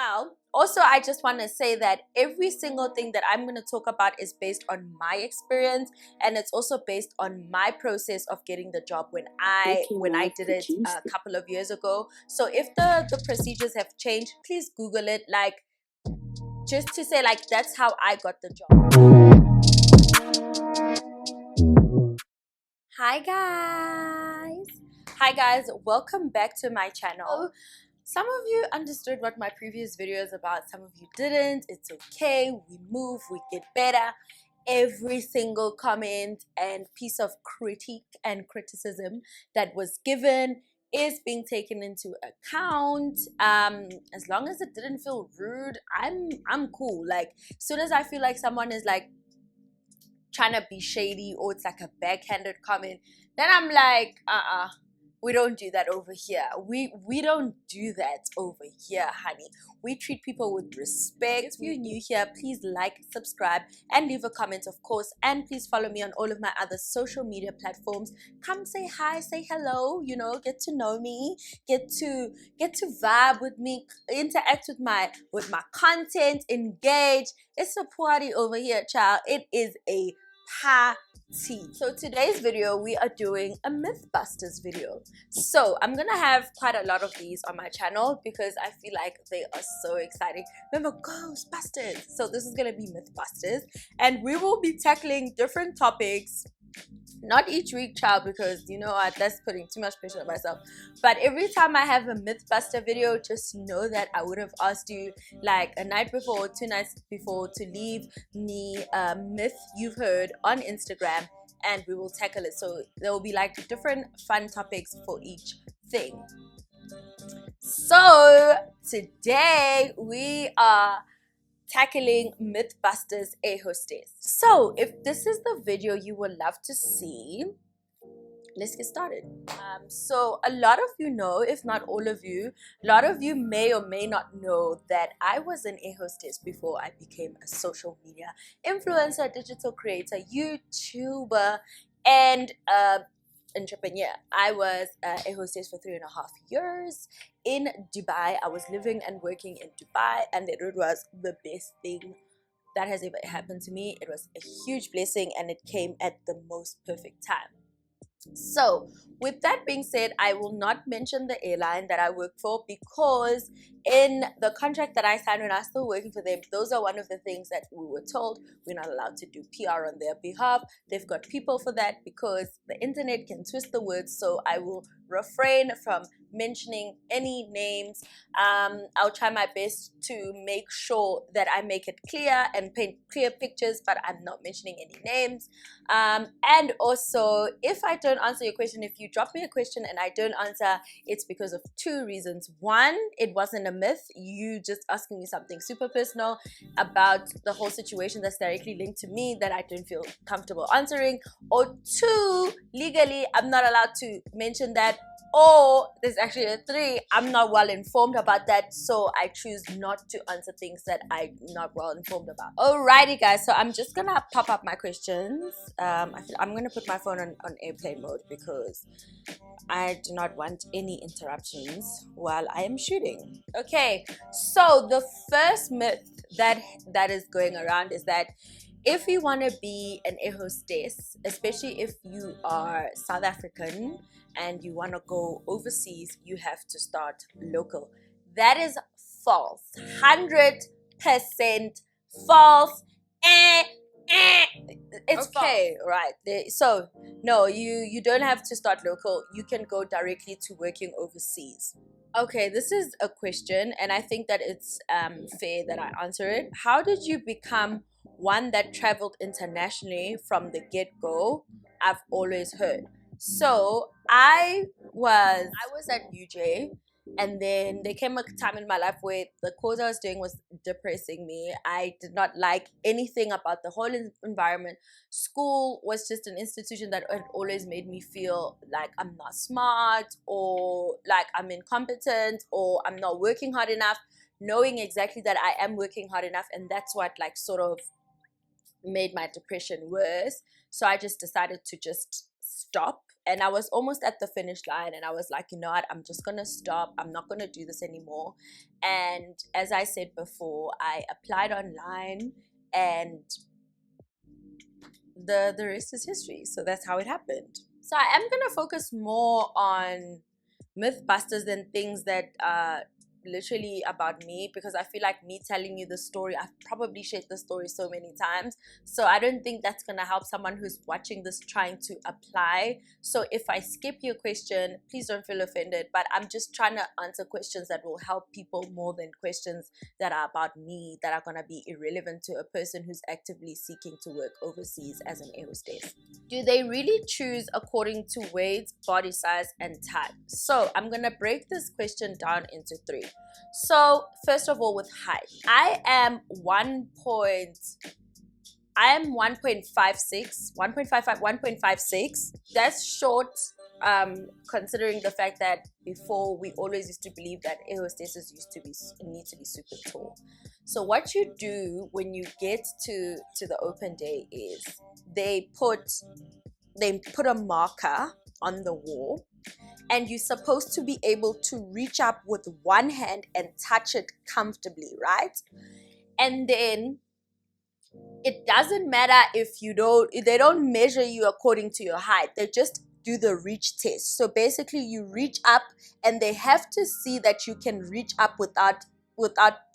Well, also, I just want to say that every single thing that I'm going to talk about is based on my experience, and it's also based on my process of getting the job when I did it a couple of years ago. So if the procedures have changed, please Google it, like, just to say, like, that's how I got the job. Hi guys, welcome back to my channel. Some of you understood what my previous video is about, some of you didn't. It's okay, we move, we get better. Every single comment and piece of critique and criticism that was given is being taken into account. As long as it didn't feel rude, I'm cool. Like, as soon as I feel like someone is like trying to be shady or it's like a backhanded comment, then I'm like, we don't do that over here. We don't do that over here, honey. We treat people with respect. If you're new here, please like, subscribe, and leave a comment, of course. And please follow me on all of my other social media platforms. Come say hi, say hello, you know, get to know me, get to vibe with me, interact with my content, engage. It's a party over here, child. It is a party. So today's video, we are doing a Mythbusters video. So I'm gonna have quite a lot of these on my channel because I feel like they are so exciting. Remember, Ghostbusters. So this is gonna be Mythbusters, and we will be tackling different topics. Not each week, child, because you know what, that's putting too much pressure on myself. But every time I have a Mythbuster video, just know that I would have asked you like a night before or 2 nights before to leave me a myth you've heard on Instagram, and we will tackle it. So there will be like different fun topics for each thing. So today we are tackling Mythbusters A Hostess. So if this is the video you would love to see, let's get started. So a lot of you know, if not all of you, a lot of you may or may not know that I was an air hostess before I became a social media influencer, digital creator, YouTuber, and entrepreneur. I was a hostess for 3.5 years in Dubai. I was living and working in Dubai, and it was the best thing that has ever happened to me. It was a huge blessing, and it came at the most perfect time. So with that being said, I will not mention the airline that I work for because in the contract that I signed when I was still working for them, those are one of the things that we were told we're not allowed to do PR on their behalf. They've got people for that because the internet can twist the words, so I will refrain from mentioning any names. I'll try my best to make sure that I make it clear and paint clear pictures, but I'm not mentioning any names. And also, if I don't answer your question, if you drop me a question and I don't answer, it's because of 2 reasons. One, it wasn't a myth. You just asking me something super personal about the whole situation that's directly linked to me that I don't feel comfortable answering. Or 2, legally, I'm not allowed to mention that. Or there's actually a 3, I'm not well informed about that, so I choose not to answer things that I'm not well informed about. Alrighty guys, so I'm just gonna pop up my questions. I'm gonna put my phone on airplane mode because I do not want any interruptions while I am shooting. Okay, so the first myth that is going around is that if you want to be an air hostess, especially if you are South African and you want to go overseas, you have to start local. That is false. 100% false. It's okay, false. Right? So no, you don't have to start local. You can go directly to working overseas. Okay, this is a question, and I think that it's fair that I answer it. How did you become one that traveled internationally from the get-go? I've always heard. So I was at UJ, and then there came a time in my life where the course I was doing was depressing me. I did not like anything about the whole environment. School was just an institution that had always made me feel like I'm not smart, or like I'm incompetent, or I'm not working hard enough, knowing exactly that I am working hard enough, and that's what like sort of made my depression worse. So I just decided to just stop and I was almost at the finish line, and I was like, you know what, I'm just gonna stop. I'm not gonna do this anymore. And as I said before, I applied online, and the rest is history. So that's how it happened. So I am gonna focus more on mythbusters than things that are literally about me, because I feel like me telling you the story, I've probably shared the story so many times, so I don't think that's gonna help someone who's watching this trying to apply. So if I skip your question, please don't feel offended, but I'm just trying to answer questions that will help people more than questions that are about me, that are gonna be irrelevant to a person who's actively seeking to work overseas as an air hostess. Do they really choose according to weight, body size, and type? So I'm gonna break this question down into 3. So first of all, with height, I am 1.56, 1.56. That's short, considering the fact that before we always used to believe that air hostesses need to be super tall. So what you do when you get to the open day is they put a marker on the wall, and you're supposed to be able to reach up with one hand and touch it comfortably, right? And then it doesn't matter if they don't measure you according to your height. They just do the reach test. So basically you reach up, and they have to see that you can reach up without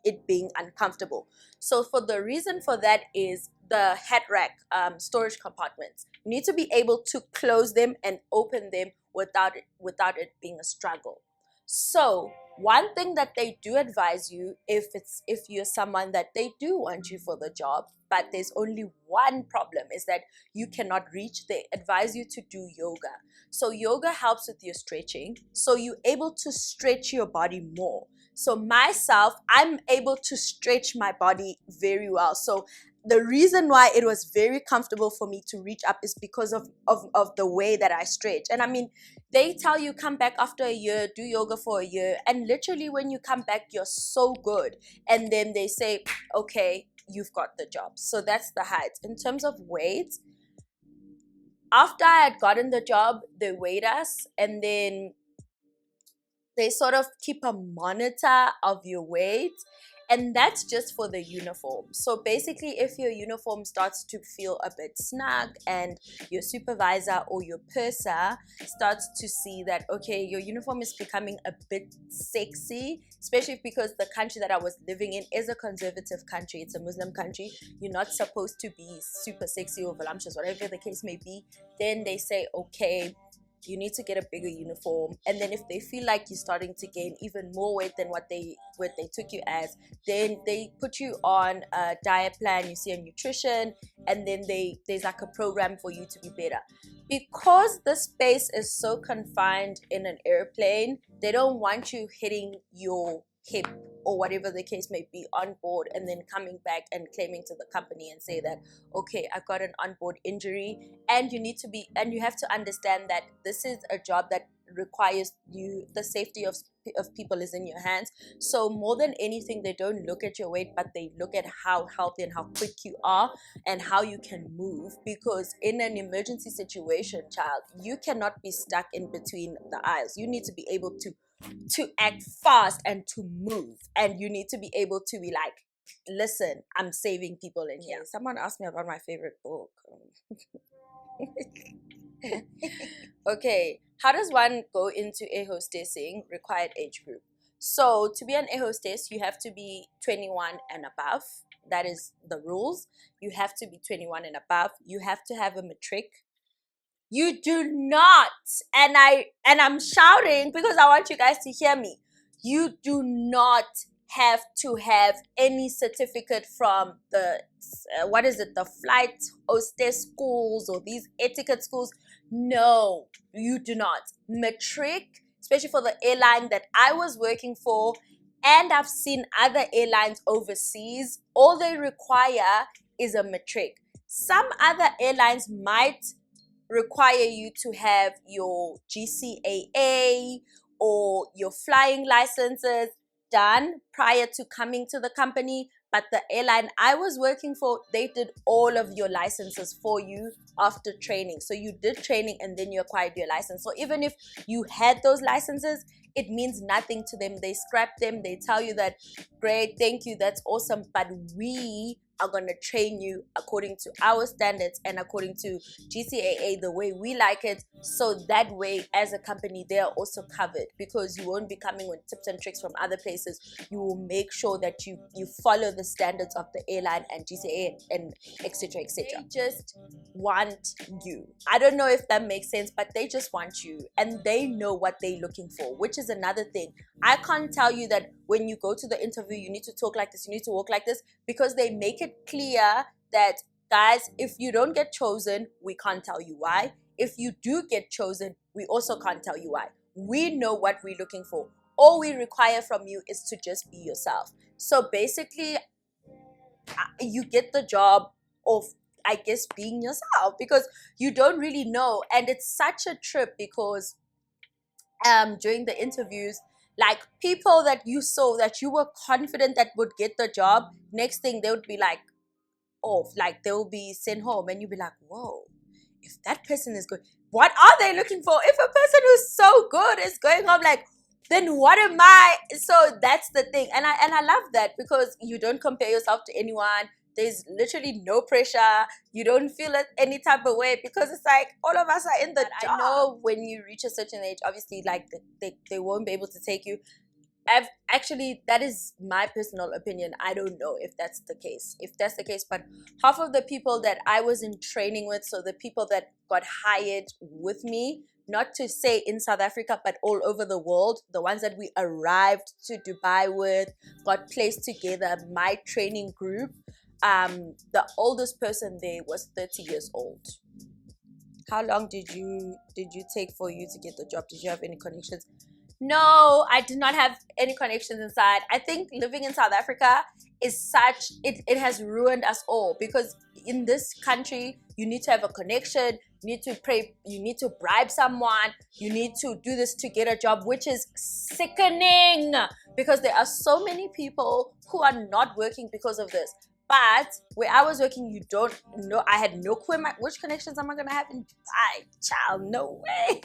it being uncomfortable. So for the reason for that is the hat rack storage compartments. You need to be able to close them and open them without it being a struggle. So one thing that they do advise you, if you're someone that they do want you for the job, but there's only one problem, is that you cannot reach, they advise you to do yoga. So yoga helps with your stretching, so you're able to stretch your body more. So myself, I'm able to stretch my body very well. So the reason why it was very comfortable for me to reach up is because of the way that I stretch. And I mean, they tell you come back after a year, do yoga for a year, and literally when you come back, you're so good. And then they say, okay, you've got the job. So that's the height. In terms of weight, after I had gotten the job, they weighed us, and then they sort of keep a monitor of your weight, and that's just for the uniform. So basically, if your uniform starts to feel a bit snug, and your supervisor or your purser starts to see that, okay, your uniform is becoming a bit sexy, especially because the country that I was living in is a conservative country, it's a Muslim country, you're not supposed to be super sexy or voluptuous, whatever the case may be, then they say, okay, you need to get a bigger uniform. And then if they feel like you're starting to gain even more weight than what they took you as, then they put you on a diet plan, you see a nutrition, and then there's like a program for you to be better. Because the space is so confined in an airplane, they don't want you hitting your hip or whatever the case may be on board, and then coming back and claiming to the company and say that, okay, I've got an onboard injury. And you have to understand that this is a job that requires you, the safety of people is in your hands. So more than anything, they don't look at your weight, but they look at how healthy and how quick you are and how you can move. Because in an emergency situation, child, you cannot be stuck in between the aisles. You need to be able to act fast and to move, and you need to be able to be like, listen, I'm saving people in here. Someone asked me about my favorite book. Okay, how does one go into air hostessing? Required age group. So to be an air hostess, you have to be 21 and above. That is the rules. You have to be 21 and above. You have to have a matric. You do not, and I'm shouting because I want you guys to hear me. You do not have to have any certificate from the the flight hostess schools or these etiquette schools. No, you do not. Matric, especially for the airline that I was working for, and I've seen other airlines overseas, all they require is a matric. Some other airlines might require you to have your GCAA or your flying licenses done prior to coming to the company, but the airline I was working for, they did all of your licenses for you after training. So you did training and then you acquired your license. So even if you had those licenses, it means nothing to them. They scrap them. They tell you that, great, thank you, that's awesome, but we are going to train you according to our standards and according to GCAA, the way we like it. So that way, as a company, they are also covered, because you won't be coming with tips and tricks from other places. You will make sure that you follow the standards of the airline and GCAA and etc. etc. They just want you. I don't know if that makes sense, but they just want you, and they know what they're looking for, which is another thing. I can't tell you that when you go to the interview, you need to talk like this, you need to walk like this, because they make it clear that, guys, if you don't get chosen, we can't tell you why. If you do get chosen, we also can't tell you why. We know what we're looking for. All we require from you is to just be yourself. So basically, you get the job of, I guess, being yourself, because you don't really know. And it's such a trip, because during the interviews, like, people that you saw that you were confident that would get the job, next thing they would be like off, like they will be sent home, and you'll be like, whoa, if that person is good, what are they looking for? If a person who's so good is going home, like, then what am I? So that's the thing. And I love that, because you don't compare yourself to anyone. There's literally no pressure. You don't feel it any type of way, because it's like all of us are in the job. I know when you reach a certain age, obviously, like, they won't be able to take you. Actually, that is my personal opinion. I don't know if that's the case. If that's the case, but half of the people that I was in training with, so the people that got hired with me, not to say in South Africa, but all over the world, the ones that we arrived to Dubai with, got placed together, my training group, the oldest person there was 30 years old. How long did you take for you to get the job? Did you have any connections? No, I did not have any connections inside. I think living in South Africa is such, it has ruined us all, because in this country, you need to have a connection, you need to pray, you need to bribe someone, you need to do this to get a job, which is sickening, because there are so many people who are not working because of this. But where I was working, you don't know, I had no clue which connections am I going to have in Dubai. Child, no way.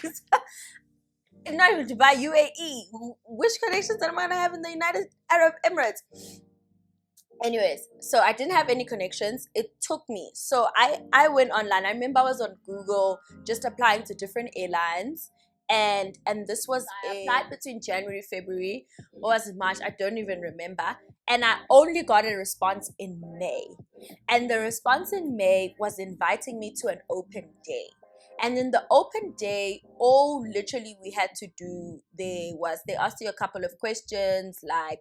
Not even Dubai, UAE. Which connections am I going to have in the United Arab Emirates? Anyways, so I didn't have any connections. It took me. So I went online. I remember I was on Google just applying to different airlines. And this was, I applied between January, February, or was it March? I don't even remember. And I only got a response in May. And the response in May was inviting me to an open day. And in the open day, all literally we had to do there was, they asked you a couple of questions like,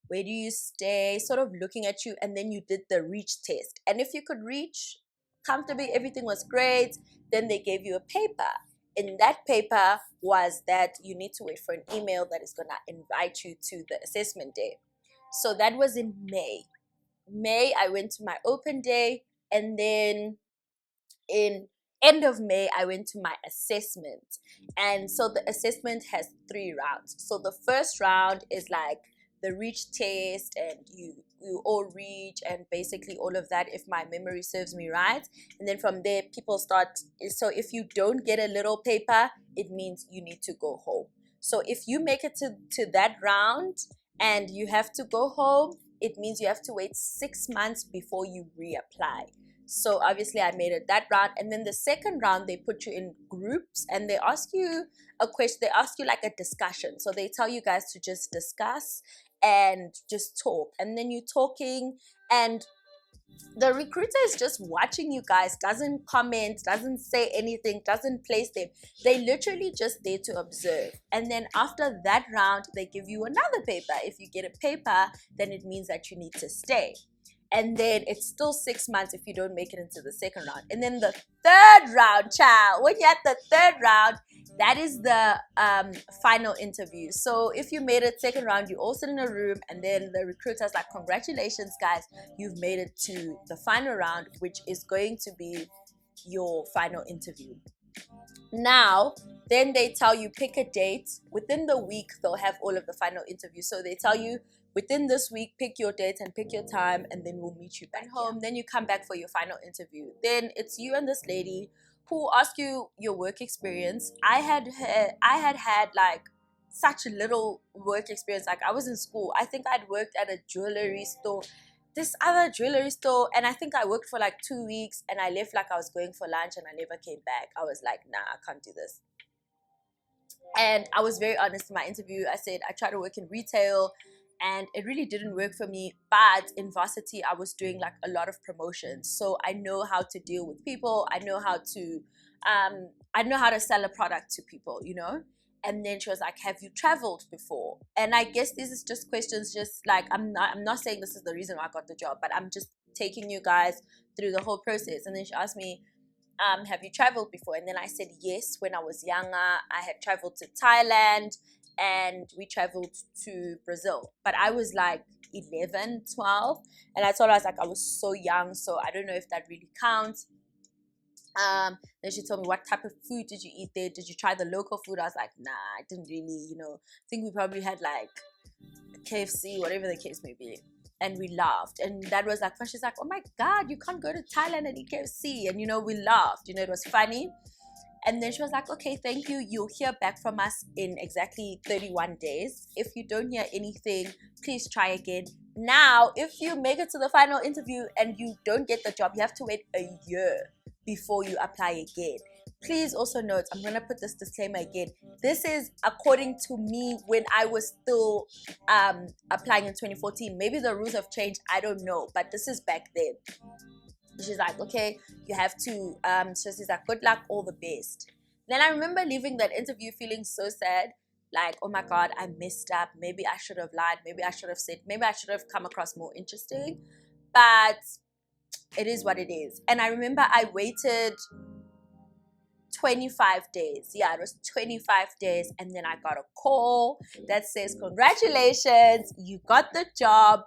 where do you stay, sort of looking at you, and then you did the reach test. And if you could reach comfortably, everything was great, then they gave you a paper. In that paper was that you need to wait for an email that is going to invite you to the assessment day. So that was in May. May, I went to my open day, and then in end of May, I went to my assessment. And so the assessment has 3 rounds. So the first round is like the reach test, and you all reach, and basically all of that, if my memory serves me right. And then from there, people start. So if you don't get a little paper, it means you need to go home. So if you make it to that round and you have to go home, it means you have to wait 6 months before you reapply. So obviously I made it that round. And then the second round, they put you in groups and they ask you a question. They ask you like a discussion. So they tell you guys to just discuss and just talk. And then you're talking, and the recruiter is just watching you guys, doesn't comment, doesn't say anything, doesn't place them. They literally just there to observe. And then after that round, they give you another paper. If you get a paper, then it means that you need to stay. And then it's still 6 months if you don't make it into the second round. And then the third round, child, when you're at the third round, that is the final interview. So if you made it second round, you all sit in a room, and then the recruiter's like, congratulations, guys, you've made it to the final round, which is going to be your final interview. Now, then they tell you pick a date. Within the week, they'll have all of the final interviews. So they tell you within this week, pick your dates and pick your time, and then we'll meet you back home. Then you come back for your final interview. Then it's you and this lady who ask you your work experience. I had had like such a little work experience. Like I was in school. I think I'd worked at a jewelry store, this other jewelry store, and I think I worked for like 2 weeks, and I left like I was going for lunch, and I never came back. I was like, nah, I can't do this. And I was very honest in my interview. I said I tried to work in retail and it really didn't work for me, but in varsity I was doing like a lot of promotions, so I know how to deal with people. I know how to sell a product to people, you know. And then she was like, have you traveled before? And I guess this is just questions, just like I'm not saying this is the reason why I got the job, but I'm just taking you guys through the whole process. And then she asked me, have you traveled before? And then I said yes. When I was younger, I had traveled to Thailand and we traveled to Brazil, but I was like 11, 12, and I told her, I was like, I was so young, so I don't know if that really counts. Then she told me, what type of food did you eat there? Did you try the local food? I was like, nah, I didn't really, you know. I think we probably had like KFC, whatever the case may be. And we laughed, and that was like, she's like, oh my god, you can't go to Thailand and eat KFC. And you know, we laughed, you know, it was funny. And then she was like, okay, thank you, you'll hear back from us in exactly 31 days. If you don't hear anything, please try again. Now, if you make it to the final interview and you don't get the job, you have to wait a year before you apply again. Please also note, I'm going to put this disclaimer again. This is according to me when I was still applying in 2014. Maybe the rules have changed, I don't know, but this is back then. She's like, okay, you have to, so she's like, good luck, all the best. Then I remember leaving that interview feeling so sad, like, oh my god, I messed up. Maybe I should have lied. Maybe I should have said, maybe I should have come across more interesting. But it is what it is. And I remember I waited 25 days. Yeah, it was 25 days. And then I got a call that says, congratulations, you got the job.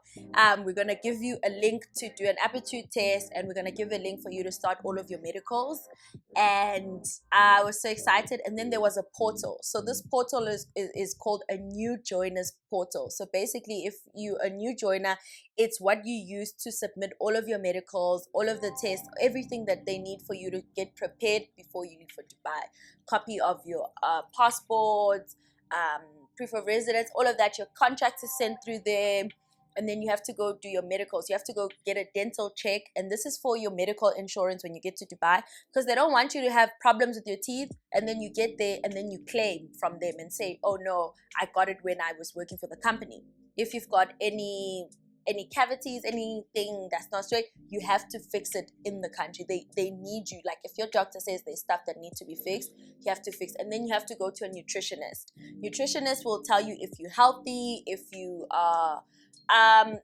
We're going to give you a link to do an aptitude test, and we're going to give a link for you to start all of your medicals. And I was so excited. And then there was a portal. So this portal is called a new joiners portal. So basically, if you're a new joiner, it's what you use to submit all of your medicals, all of the tests, everything that they need for you to get prepared before you leave for Dubai. Copy of your passport, proof of residence, all of that. Your contract is sent through there. And then you have to go do your medicals. You have to go get a dental check. And this is for your medical insurance when you get to Dubai, because they don't want you to have problems with your teeth and then you get there and then you claim from them and say, oh no, I got it when I was working for the company. If you've got any cavities, anything that's not straight, you have to fix it in the country. They need you. Like if your doctor says there's stuff that needs to be fixed, you have to fix. And then you have to go to a nutritionist. Nutritionist will tell you if you're healthy, if you are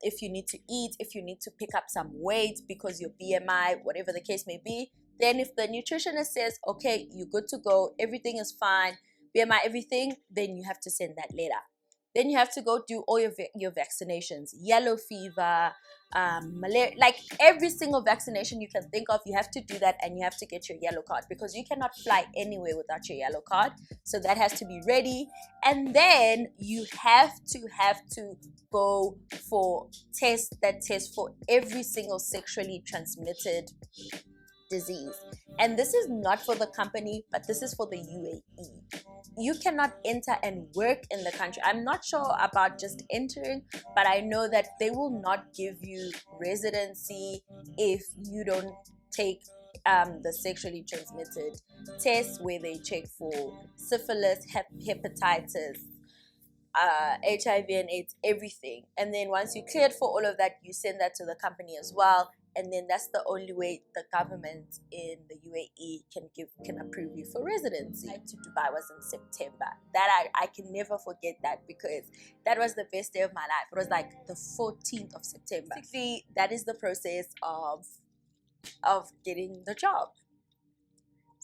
if you need to eat, if you need to pick up some weight because your BMI, whatever the case may be. Then if the nutritionist says, okay, you're good to go, everything is fine, BMI, everything, then you have to send that letter. Then you have to go do all your vaccinations, yellow fever, malaria, like every single vaccination you can think of, you have to do that, and you have to get your yellow card because you cannot fly anywhere without your yellow card. So that has to be ready. And then you have to go for tests that test for every single sexually transmitted disease. And this is not for the company, but this is for the UAE. You cannot enter and work in the country. I'm not sure about just entering, but I know that they will not give you residency if you don't take the sexually transmitted tests where they check for syphilis, hepatitis, HIV and AIDS, everything. And then once you're cleared for all of that, you send that to the company as well. And then that's the only way the government in the UAE can approve you for residency. To Dubai was in September. That I can never forget that, because that was the best day of my life. It was like the 14th of September. Basically, that is the process of getting the job.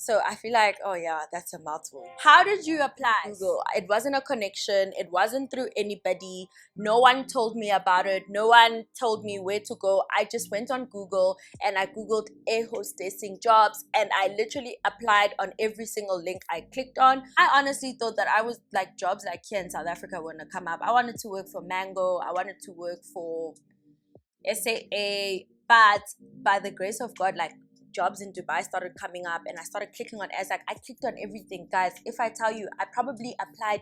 So I feel like, oh yeah, that's a mouthful. How did you apply? Google. It wasn't a connection. It wasn't through anybody. No one told me about it. No one told me where to go. I just went on Google and I Googled air hostessing jobs, and I literally applied on every single link I clicked on. I honestly thought that I was like, jobs like here in South Africa were gonna come up. I wanted to work for Mango. I wanted to work for SAA, but by the grace of God, like, jobs in Dubai started coming up, and I started clicking on ads. Like, I clicked on everything, guys. If I tell you, I probably applied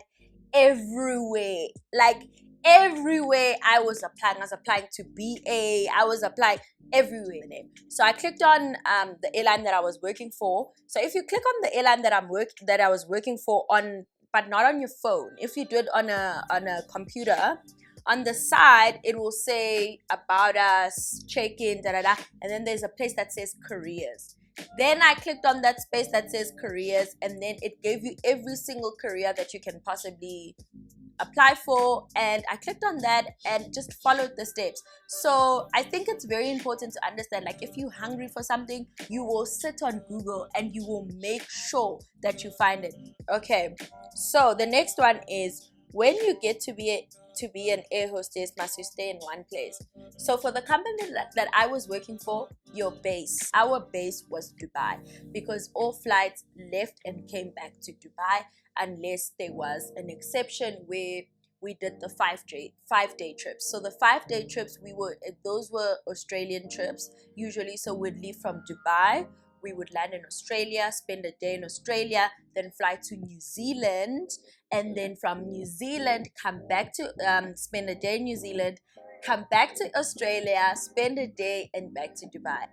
everywhere. Like, everywhere I was applying. I was applying to BA. I was applying everywhere. So I clicked on the airline that I was working for. So if you click on the airline that I was working for on, but not on your phone, if you do it on a computer, on the side it will say about us, check-in, and then there's a place that says careers. Then I clicked on that space that says careers, and then it gave you every single career that you can possibly apply for, and I clicked on that and just followed the steps. So I think it's very important to understand, like, if you're hungry for something, you will sit on Google and you will make sure that you find it. Okay, so the next one is, when you get to be an air hostess, must you stay in one place? So for the company that I was working for, our base was Dubai, because all flights left and came back to Dubai, unless there was an exception where we did the 5-day trips. So the 5-day trips, those were Australian trips usually. So we'd leave from Dubai, we would land in Australia, spend a day in Australia, then fly to New Zealand, and then from New Zealand come back to spend a day in New Zealand, come back to Australia, spend a day, and back to Dubai.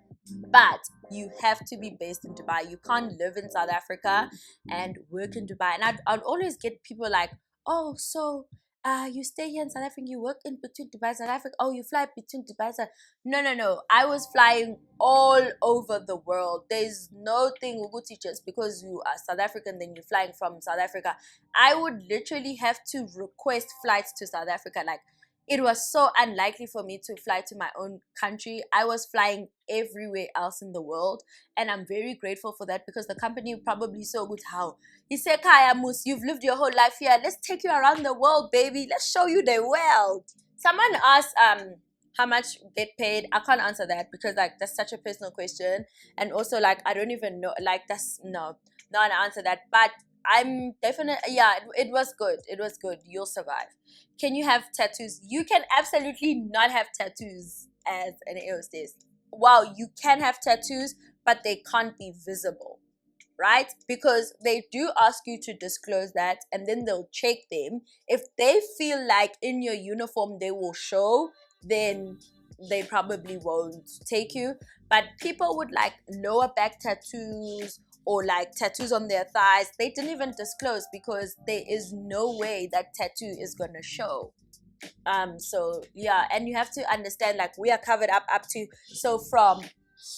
But you have to be based in Dubai. You can't live in South Africa and work in Dubai. And I'd always get people like, oh, so you stay here in South Africa, you work in between Dubai and South Africa, oh, you fly between Dubai and South. No. I was flying all over the world. There's no thing Uguti just because you are South African, then you're flying from South Africa. I would literally have to request flights to South Africa. Like, it was so unlikely for me to fly to my own country. I was flying everywhere else in the world, and I'm very grateful for that, because the company probably so good. How he said, Kaya Mus, you've lived your whole life here, let's take you around the world, baby, let's show you the world. Someone asked how much get paid. I can't answer that, because like, that's such a personal question, and also like, I don't even know, like, that's not an answer that. But I'm definitely, yeah, it was good. It was good. You'll survive. Can you have tattoos? You can absolutely not have tattoos as an air hostess. Wow, you can have tattoos, but they can't be visible, right? Because they do ask you to disclose that, and then they'll check them. If they feel like in your uniform they will show, then they probably won't take you. But people with like lower back tattoos, or like tattoos on their thighs, they didn't even disclose, because there is no way that tattoo is gonna show. So yeah, and you have to understand, like, we are covered up to, so from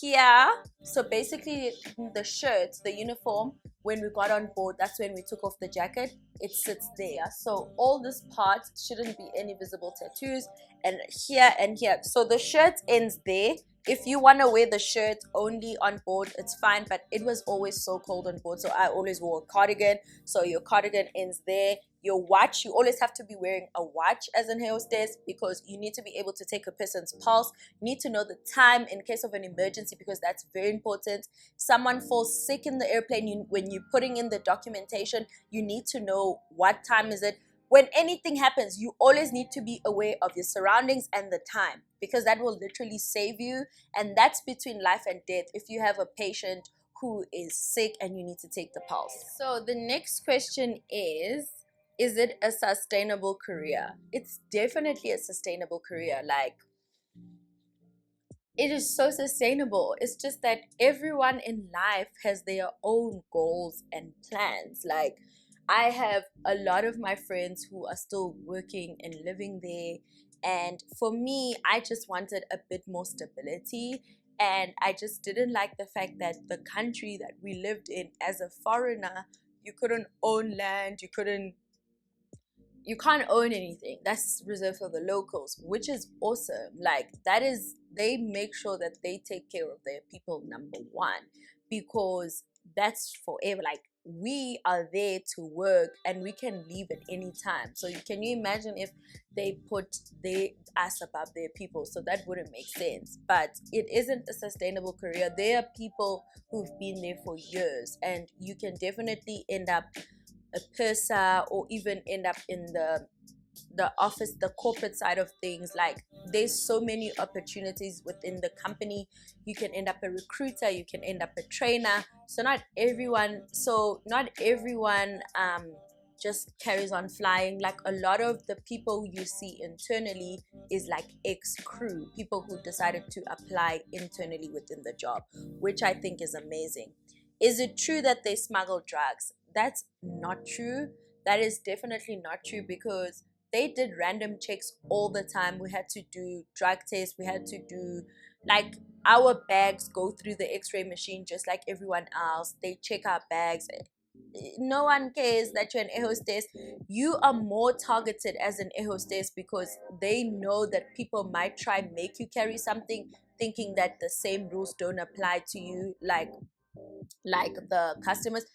here, so basically the shirt, the uniform, when we got on board, that's when we took off the jacket, it sits there. So all this part shouldn't be any visible tattoos, and here and here. So the shirt ends there. If you want to wear the shirt only on board, it's fine, but it was always so cold on board, so I always wore a cardigan. So your cardigan ends there. Your watch, you always have to be wearing a watch as an air hostess, because you need to be able to take a person's pulse. You need to know the time in case of an emergency, because that's very important. Someone falls sick in the airplane, when you're putting in the documentation, you need to know what time is it. When anything happens, you always need to be aware of your surroundings and the time, because that will literally save you, and that's between life and death if you have a patient who is sick and you need to take the pulse. So the next question is it a sustainable career? It's definitely a sustainable career. Like, it is so sustainable. It's just that everyone in life has their own goals and plans. Like, I have a lot of my friends who are still working and living there, and for me, I just wanted a bit more stability, and I just didn't like the fact that the country that we lived in as a foreigner, you couldn't own land, you can't own anything. That's reserved for the locals, which is awesome. Like, that is, they make sure that they take care of their people, number one, because that's forever. Like, we are there to work and we can leave at any time. So can you imagine if they put us above their people? So that wouldn't make sense. But it isn't a sustainable career. There are people who've been there for years, and you can definitely end up a purser or even end up in the office, the corporate side of things. Like, there's so many opportunities within the company. You can end up a recruiter, you can end up a trainer. So not everyone just carries on flying. Like, a lot of the people you see internally is like ex-crew, people who decided to apply internally within the job, which I think is amazing. Is it true that they smuggle drugs? That's not true. That is definitely not true, because they did random checks all the time. We had to do drug tests. We had to do, like, our bags go through the x-ray machine just like everyone else. They check our bags. No one cares that you're an air hostess. You are more targeted as an air hostess because they know that people might try and make you carry something, thinking that the same rules don't apply to you, like the customers.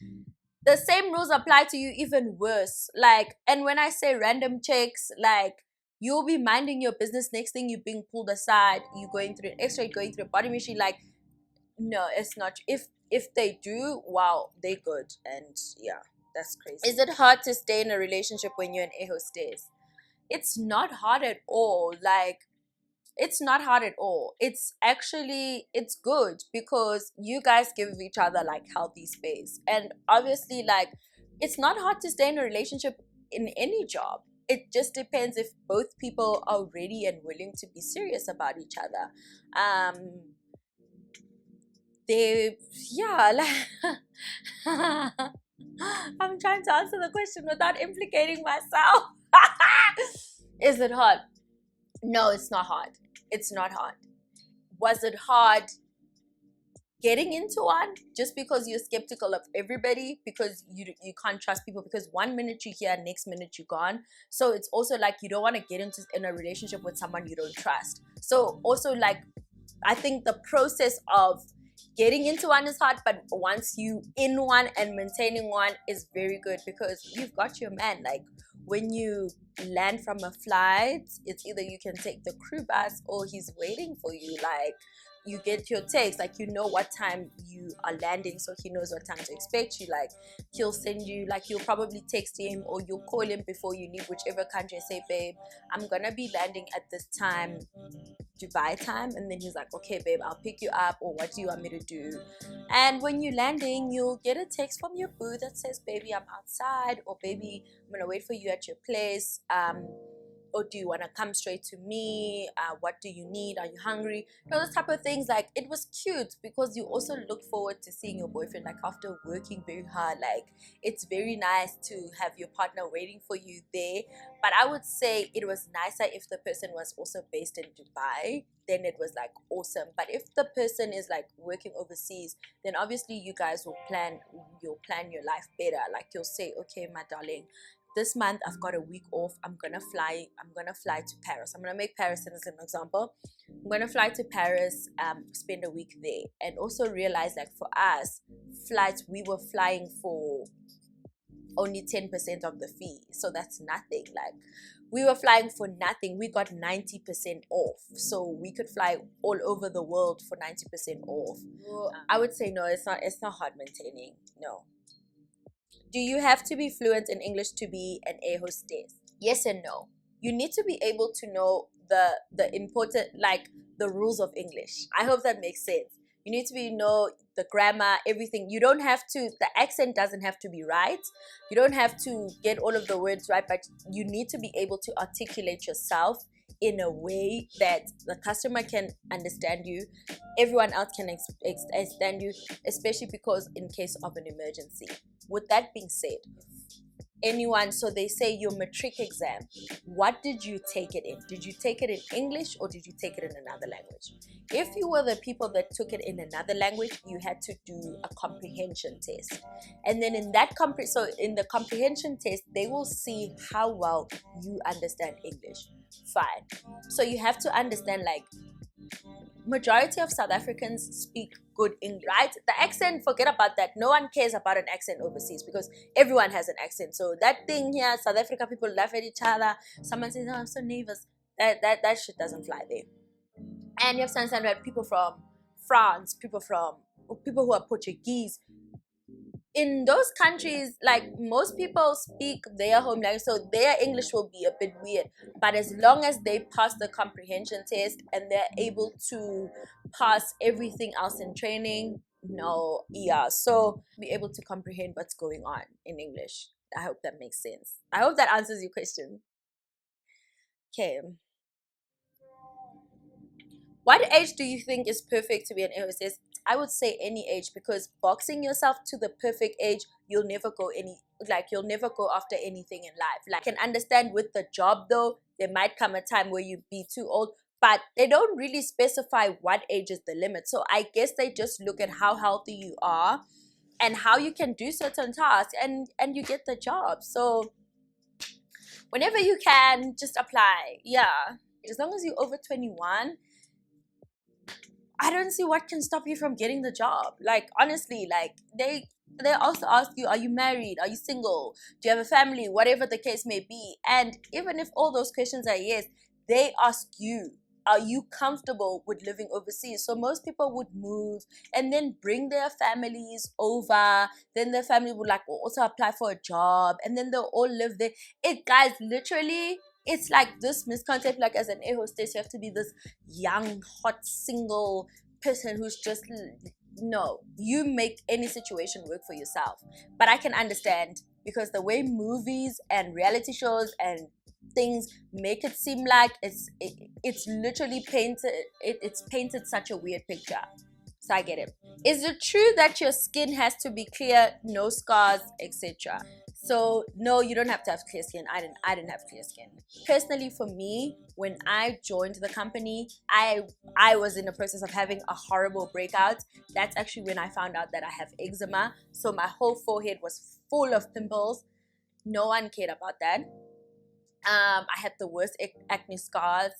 The same rules apply to you, even worse. Like, and when I say random checks, like, you'll be minding your business, next thing you're being pulled aside, you going through an x-ray, going through a body machine. Like, no, it's not. If they do, wow, they good. And yeah, that's crazy. Is it hard to stay in a relationship when you're an air hostess? It's not hard at all. Like, it's not hard at all. It's actually, it's good, because you guys give each other like healthy space. And obviously, like, it's not hard to stay in a relationship in any job. It just depends if both people are ready and willing to be serious about each other. Like, I'm trying to answer the question without implicating myself. Is it hard? No, it's not hard. It's not hard. Was it hard getting into one? Just because you're skeptical of everybody, because you can't trust people, because one minute you're here, next minute you're gone. So it's also like, you don't want to get in a relationship with someone you don't trust. So also, like, I think the process of getting into one is hard, but once you in one and maintaining one is very good, because you've got your man. Like, when you land from a flight, it's either you can take the crew bus or he's waiting for you. Like, you get your text, like, you know what time you are landing, so he knows what time to expect you. Like, he'll send you, like, you'll probably text him or you'll call him before you leave whichever country and say, babe, I'm gonna be landing at this time, Dubai time. And then he's like, okay babe, I'll pick you up, or what do you want me to do? And when you're landing, you'll get a text from your boo that says, baby, I'm outside, or baby, I'm gonna wait for you at your place, or do you want to come straight to me? What do you need? Are you hungry? Those type of things. Like, it was cute, because you also look forward to seeing your boyfriend, like, after working very hard. Like, it's very nice to have your partner waiting for you there. But I would say it was nicer if the person was also based in Dubai. Then it was like awesome. But if the person is like working overseas, then obviously you guys will plan your life better. Like, you'll say, okay, my darling, this month I've got a week off. I'm gonna fly to Paris. I'm gonna make Paris as an example. I'm gonna fly to Paris, spend a week there. And also realize, like, for us, flights, we were flying for only 10% of the fee. So that's nothing. Like, we were flying for nothing. We got 90% off. So we could fly all over the world for 90% off. I would say no, it's not hard maintaining. No. Do you have to be fluent in English to be an air hostess? Yes and no. You need to be able to know the important, like, the rules of English. I hope that makes sense. You need to know the grammar, everything. You don't have to, the accent doesn't have to be right. You don't have to get all of the words right, but you need to be able to articulate yourself in a way that the customer can understand you, everyone else can understand you, especially because in case of an emergency. With that being said, so they say your matric exam, what did you take it in? Did you take it in English or did you take it in another language? If you were the people that took it in another language, you had to do a comprehension test. And then in the comprehension test, they will see how well you understand English. Fine. So you have to understand, like, majority of South Africans speak good English, right? The accent, forget about that. No one cares about an accent overseas because everyone has an accent. So that thing here, South Africa, people laugh at each other. Someone says, "Oh, I'm so nervous." That shit doesn't fly there. And you have to understand that people from France, people who are Portuguese, in those countries, like, most people speak their home language, so their English will be a bit weird. But as long as they pass the comprehension test and they're able to pass everything else in training, no, yeah, so be able to comprehend what's going on in English. I hope that makes sense. I hope that answers your question. Okay. What age do you think is perfect to be an air hostess? I would say any age, because boxing yourself to the perfect age, you'll never go after anything in life. Like, I can understand with the job though, there might come a time where you be too old, but they don't really specify what age is the limit. So I guess they just look at how healthy you are and how you can do certain tasks, and you get the job. So whenever you can, just apply. Yeah, as long as you're over 21, I don't see what can stop you from getting the job. Like, honestly, like, they also ask you, are you married? Are you single? Do you have a family? Whatever the case may be. And even if all those questions are yes, they ask you, are you comfortable with living overseas? So most people would move and then bring their families over. Then their family would like also apply for a job, and then they'll all live there. Guys, literally, it's like this misconcept, like, as an air hostess, you have to be this young, hot, single person who's just, no, you make any situation work for yourself. But I can understand, because the way movies and reality shows and things make it seem like it's literally painted, it's painted such a weird picture. So I get it. Is it true that your skin has to be clear, no scars, etc.? So no, you don't have to have clear skin. I didn't have clear skin. Personally, for me, when I joined the company, I was in the process of having a horrible breakout. That's actually when I found out that I have eczema. So my whole forehead was full of pimples. No one cared about that. I had the worst acne scars.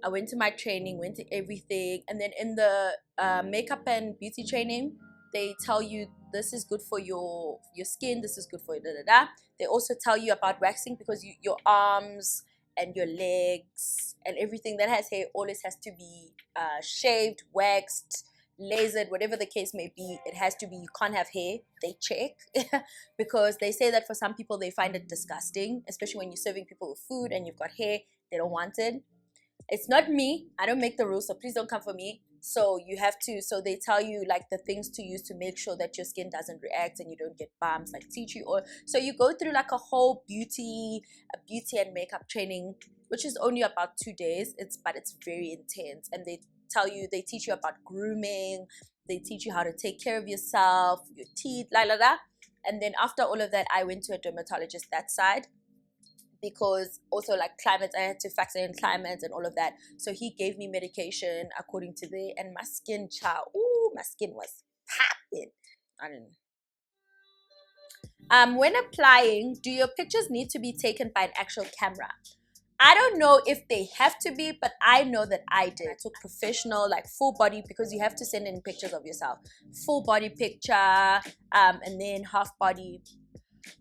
I went to my training, went to everything, and then in the makeup and beauty training, they tell you this is good for your skin, this is good for They also tell you about waxing, because your arms and your legs and everything that has hair always has to be shaved, waxed, lasered, whatever the case may be. It has to be. You can't have hair. They check because they say that for some people they find it disgusting, especially when you're serving people with food and you've got hair. They don't want it. It's not me. I don't make the rules, so please don't come for me. So you have to. So they tell you like the things to use to make sure that your skin doesn't react and you don't get bumps, like tea tree oil. So you go through like a whole beauty and makeup training, which is only about 2 days. But it's very intense, and they teach you about grooming. They teach you how to take care of yourself, your teeth, and then after all of that, I went to a dermatologist that side, because also like climate, I had to factor in climate and all of that. So he gave me medication according to and my skin, my skin was popping. I don't know. When applying, do your pictures need to be taken by an actual camera? I don't know if they have to be, but I know that I did. I took professional, like full body, because you have to send in pictures of yourself. Full body picture, and then half body.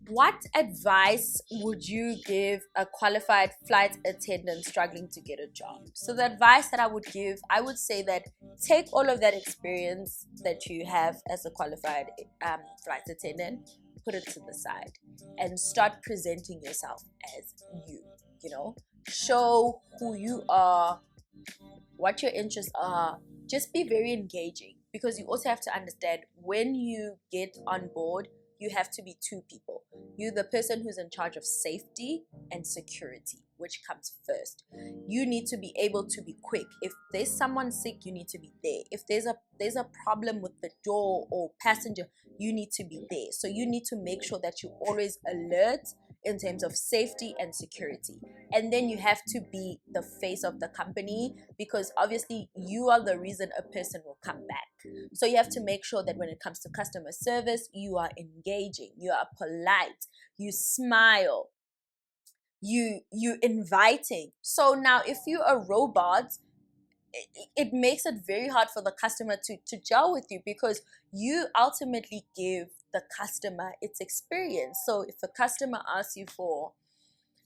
What advice would you give a qualified flight attendant struggling to get a job? So the advice that I would give, I would say that take all of that experience that you have as a qualified flight attendant, put it to the side, and start presenting yourself as you. Show who you are, what your interests are. Just be very engaging, because you also have to understand, when you get on board, you have to be two people. You're the person who's in charge of safety and security, which comes first. You need to be able to be quick. If there's someone sick, you need to be there. If there's a problem with the door or passenger, you need to be there. So you need to make sure that you're always alert in terms of safety and security. And then you have to be the face of the company, because obviously you are the reason a person will come back. So you have to make sure that when it comes to customer service, you are engaging, you are polite, you smile, you inviting. So now if you're a robot, it makes it very hard for the customer to gel with you, because you ultimately give the customer its experience. So if a customer asks you for,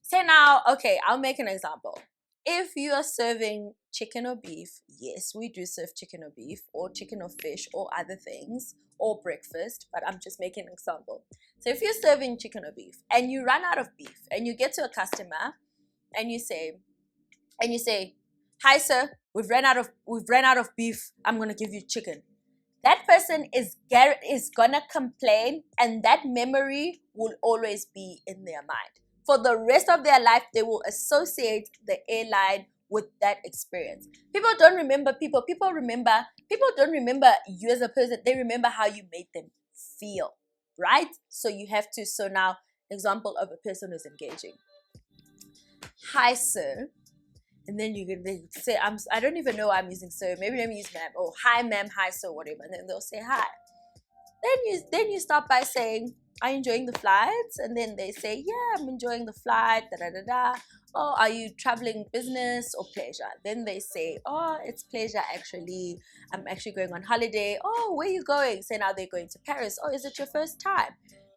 say now, okay, I'll make an example. If you are serving chicken or beef, yes, we do serve chicken or beef, or chicken or fish, or other things, or breakfast, but I'm just making an example. So if you're serving chicken or beef and you run out of beef and you get to a customer and you say, hi sir, we've ran out of beef, I'm gonna give you chicken. That person is gonna complain, and that memory will always be in their mind. For the rest of their life, they will associate the airline with that experience. People don't remember people. People don't remember you as a person. They remember how you made them feel, right? So you have to, so now, example of a person who's engaging. Hi, sir. And then they say, I don't even know why I'm using sir. Maybe let me use ma'am. Oh, hi ma'am, hi sir, whatever. And then they'll say hi. Then you start by saying, are you enjoying the flights? And then they say, yeah, I'm enjoying the flight, da da da da. Oh, are you traveling business or pleasure? Then they say, oh, it's pleasure actually. I'm actually going on holiday. Oh, where are you going? Say now they're going to Paris. Oh, is it your first time?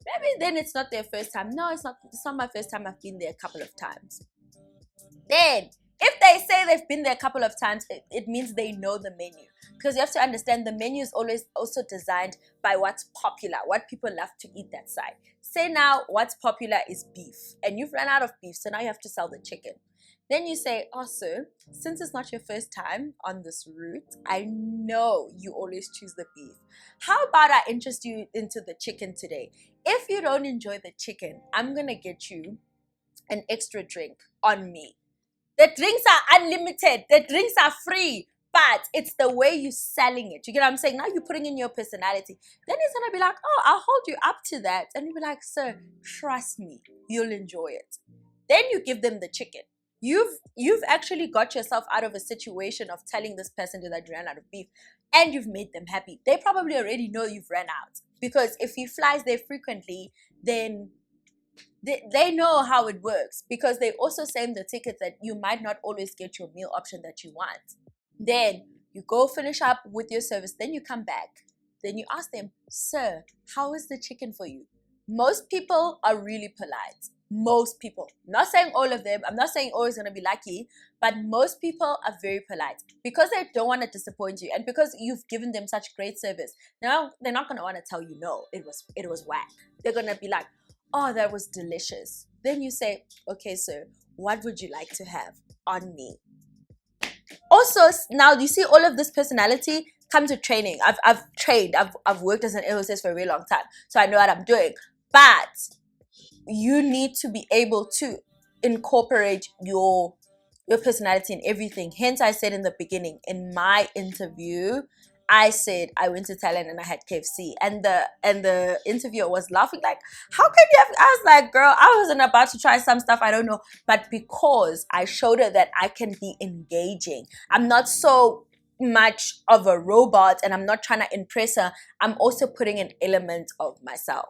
Maybe then it's not their first time. No, it's not my first time. I've been there a couple of times. Then if they say they've been there a couple of times, it means they know the menu. Because you have to understand, the menu is always also designed by what's popular, what people love to eat that side. Say now what's popular is beef, and you've run out of beef, so now you have to sell the chicken. Then you say, oh sir, since it's not your first time on this route, I know you always choose the beef. How about I interest you into the chicken today? If you don't enjoy the chicken, I'm gonna get you an extra drink on me. The drinks are unlimited. The drinks are free. But it's the way you're selling it. You get what I'm saying? Now you're putting in your personality. Then he's going to be like, oh, I'll hold you up to that. And you'll be like, sir, trust me. You'll enjoy it. Then you give them the chicken. You've actually got yourself out of a situation of telling this person that you ran out of beef. And you've made them happy. They probably already know you've ran out. Because if he flies there frequently, then they know how it works, because they also send the ticket that you might not always get your meal option that you want. Then you go finish up with your service, then you come back, then you ask them, sir, how is the chicken for you? Most people are really polite. Most people, not saying all of them, I'm not saying always gonna be lucky, but most people are very polite because they don't want to disappoint you, and because you've given them such great service. Now they're not gonna want to tell you no, it was whack. They're gonna be like, oh, that was delicious. Then you say, okay, sir, what would you like to have on me? Also, now you see, all of this personality comes with training. I've trained. I've worked as an hostess for a very long time, so I know what I'm doing. But you need to be able to incorporate your personality in everything. Hence, I said in the beginning, in my interview, I said I went to Thailand and I had KFC, and the interviewer was laughing like, how can you have? I was like, girl, I wasn't about to try some stuff I don't know, but because I showed her that I can be engaging, I'm not so much of a robot, and I'm not trying to impress her. I'm also putting an element of myself.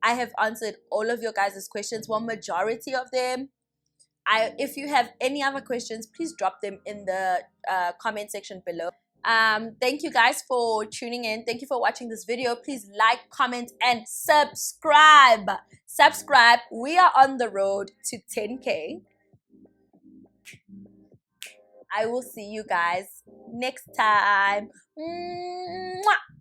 I have answered all of your guys' questions, well, majority of them. If you have any other questions, please drop them in the comment section below. Thank you guys for tuning in. Thank you for watching this video. Please like, comment, and subscribe. We are on the road to 10K. I will see you guys next time. Mwah!